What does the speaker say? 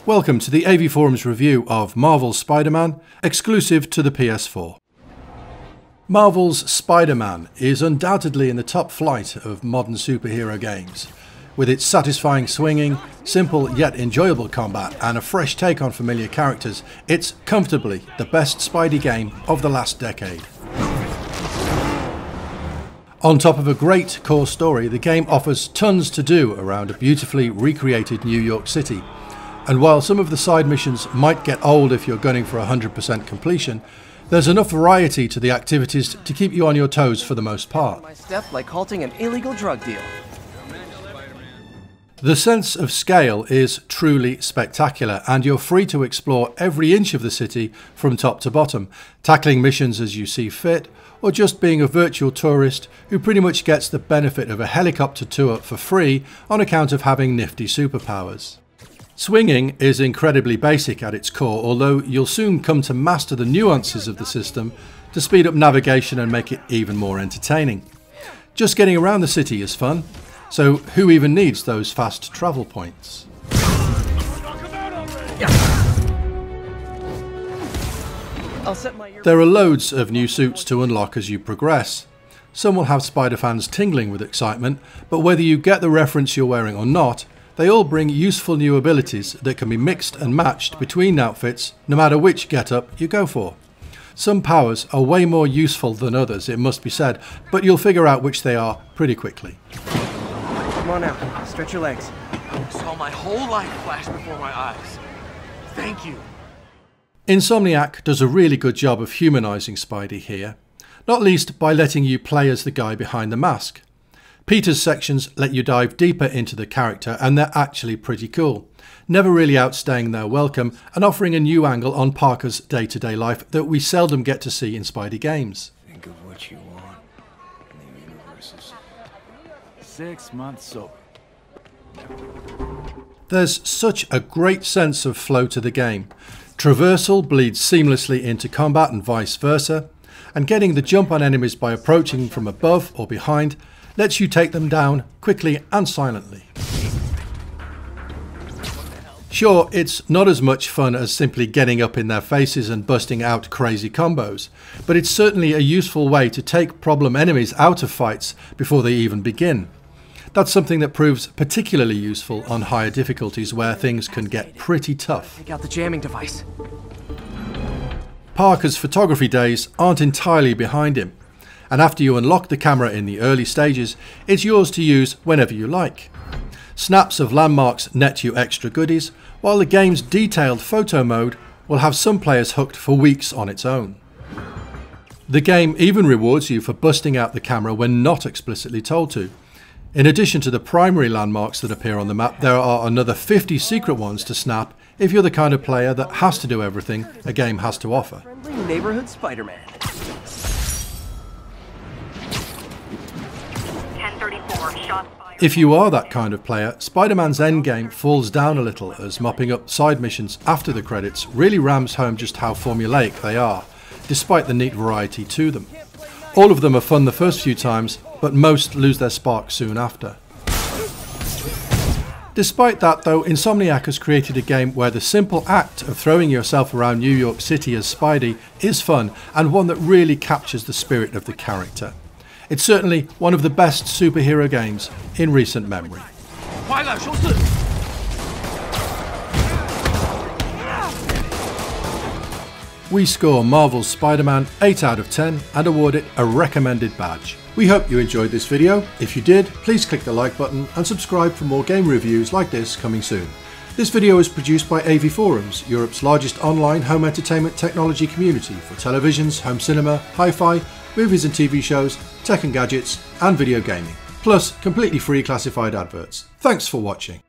Welcome to the AV Forums review of Marvel's Spider-Man, exclusive to the PS4. Marvel's Spider-Man is undoubtedly in the top flight of modern superhero games. With its satisfying swinging, simple yet enjoyable combat and a fresh take on familiar characters, it's comfortably the best Spidey game of the last decade. On top of a great core story, the game offers tons to do around a beautifully recreated New York City. And while some of the side missions might get old if you're gunning for 100% completion, there's enough variety to the activities to keep you on your toes for the most part. My step like halting an illegal drug deal. The sense of scale is truly spectacular, and you're free to explore every inch of the city from top to bottom, tackling missions as you see fit, or just being a virtual tourist who pretty much gets the benefit of a helicopter tour for free on account of having nifty superpowers. Swinging is incredibly basic at its core, although you'll soon come to master the nuances of the system to speed up navigation and make it even more entertaining. Just getting around the city is fun, so who even needs those fast travel points? There are loads of new suits to unlock as you progress. Some will have Spider fans tingling with excitement, but whether you get the reference you're wearing or not, they all bring useful new abilities that can be mixed and matched between outfits, no matter which getup you go for. Some powers are way more useful than others, it must be said, but you'll figure out which they are pretty quickly. Come on now, stretch your legs. I saw my whole life flash before my eyes. Thank you. Insomniac does a really good job of humanising Spidey here, not least by letting you play as the guy behind the mask. Peter's sections let you dive deeper into the character, and they're actually pretty cool, never really outstaying their welcome and offering a new angle on Parker's day-to-day life that we seldom get to see in Spidey games. Think of what you want, and the universe is 6 months sober. There's such a great sense of flow to the game. Traversal bleeds seamlessly into combat and vice versa, and getting the jump on enemies by approaching from above or behind lets you take them down quickly and silently. Sure, it's not as much fun as simply getting up in their faces and busting out crazy combos, but it's certainly a useful way to take problem enemies out of fights before they even begin. That's something that proves particularly useful on higher difficulties where things can get pretty tough. Take out the jamming device. Parker's photography days aren't entirely behind him, and after you unlock the camera in the early stages, it's yours to use whenever you like. Snaps of landmarks net you extra goodies, while the game's detailed photo mode will have some players hooked for weeks on its own. The game even rewards you for busting out the camera when not explicitly told to. In addition to the primary landmarks that appear on the map, there are another 50 secret ones to snap if you're the kind of player that has to do everything a game has to offer. Friendly neighborhood Spider-Man. If you are that kind of player, Spider-Man's endgame falls down a little as mopping up side missions after the credits really rams home just how formulaic they are, despite the neat variety to them. All of them are fun the first few times, but most lose their spark soon after. Despite that though, Insomniac has created a game where the simple act of throwing yourself around New York City as Spidey is fun, and one that really captures the spirit of the character. It's certainly one of the best superhero games in recent memory. We score Marvel's Spider-Man 8 out of 10 and award it a recommended badge. We hope you enjoyed this video. If you did, please click the like button and subscribe for more game reviews like this coming soon. This video is produced by AV Forums, Europe's largest online home entertainment technology community for televisions, home cinema, hi-fi, movies and TV shows, tech and gadgets, and video gaming, plus completely free classified adverts. Thanks for watching.